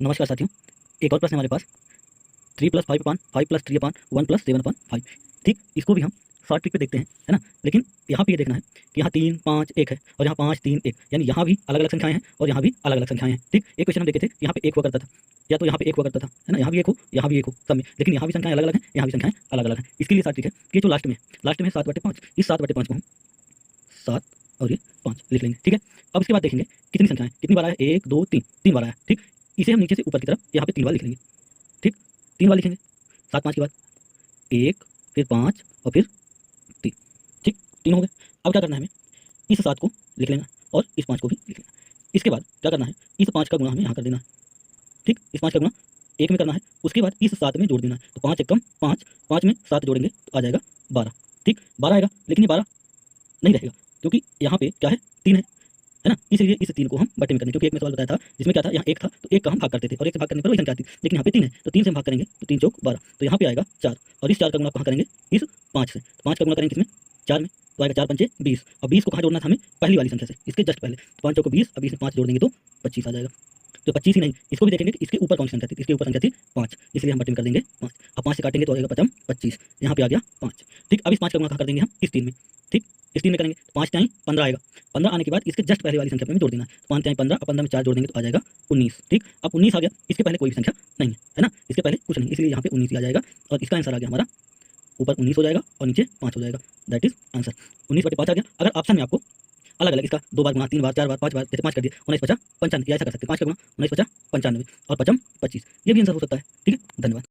नमस्कार साथियों, एक और प्रश्न हमारे पास 3+5/5+3/1+7/5। ठीक, इसको भी हम शॉर्ट ट्रिक पे देखते हैं, है ना। लेकिन यहाँ पे ये देखना है कि यहाँ 3, 5, 1 है और यहाँ 5, 3, 1, यानी यहाँ भी अलग अलग संख्याएं हैं और यहाँ भी अलग अलग संख्याएं हैं। ठीक, एक क्वेश्चन हम देखे थे, यहाँ पे 1 हुआ करता था, या तो यहाँ पे 1 हुआ करता था, है ना, यहाँ भी 1 हो, यहाँ भी 1 हो, सब में, लेकिन यहाँ भी संख्याएं अलग अलग हैं, यहाँ भी संख्याएं अलग अलग हैं। इसके लिए शॉर्ट ट्रिक है कि जो लास्ट में 7/5, इस 7/5 को हम 7 और ये 5 लिख लेंगे। ठीक है, अब इसके बाद देखेंगे कितनी संख्याएं, कितनी बार आया, 1, 2, 3, 3 बार आया। ठीक, इसे हम नीचे से ऊपर की तरफ यहाँ पे 3 बार लिख लेंगे। ठीक, 3 बार लिखेंगे, 7 5 के बाद 1, फिर 5 और फिर 3। ठीक, 3 हो गए। अब क्या करना है हमें, इस 7 को लिख लेना और इस 5 को भी लिख लेना। इसके बाद क्या करना है, इस 5 का गुणा हमें यहाँ कर देना है। ठीक, इस 5 का गुणा 1 में करना है, उसके बाद इस 7 में जोड़ देना है। तो 5 एकम 5, 5 में 7 जोड़ेंगे तो आ जाएगा 12। ठीक, 12 आएगा, लेकिन ये 12 नहीं रहेगा क्योंकि यहाँ पे क्या है, 3 है ना, इसलिए इस 3 को हम बटे में करेंगे। क्योंकि एक में सवाल बताया था जिसमें क्या था, यहाँ 1 था तो 1 का हम भाग करते थे और 1 से भाग करने पर वही संख्या आती, लेकिन यहाँ पे 3 है तो 3 से हम भाग करेंगे तो 3 चौक 12, तो यहाँ पे आएगा 4 और इस 4 का गुणा कहाँ करेंगे, इस 5 से। तो 5 का गुणा करेंगे किसमें, 4 में, तो आएगा 4 पंचे 20 और 20 को कहाँ जोड़ना था हमें, पहली वाली संख्या से, इसके जस्ट पहले। तो 5 चौको 20, अब इसमें 5 जोड़ देंगे तो 25 आ जाएगा। तो 25 ही नहीं, इसको भी देखेंगे कि इसके ऊपर कौन सी संख्या थी, इसके ऊपर संख्या थी 5, इसलिए हम बटे में कर देंगे 5। अब 5 से काटेंगे तो आएगा पचम 25, यहाँ पे आ गया 5। ठीक, अब इस 5 का गुणा कहाँ कर देंगे हम, इस 3 में। ठीक, इस 3 में करेंगे तो 5 टाइम 15 आएगा, 15 आने के बाद इसके जस्ट पहले वाली संख्या में जोड़ देना है। 5 टाइम 15, अब 15 में 4 जोड़ देंगे तो आ जाएगा 19। ठीक, अब 19 आ गया, इसके पहले कोई भी संख्या नहीं है ना, इसके पहले कुछ नहीं, इसलिए यहाँ पे 19 ही आ जाएगा और इसका आंसर आ गया हमारा, ऊपर 19 हो जाएगा और नीचे 5 हो जाएगा। दैट इज आंसर, 19/5 आ गया। अगर ऑप्शन में आपको अलग अलग इसका 2 बार गुणा, 3 बार, 4 बार, 5 बार, जैसे 5 कर दिए, 19 5 95, या ऐसा कर सकते हैं, 5 का गुणा 19 5 95 और पचम 25, ये भी आंसर हो सकता है। ठीक है, धन्यवाद।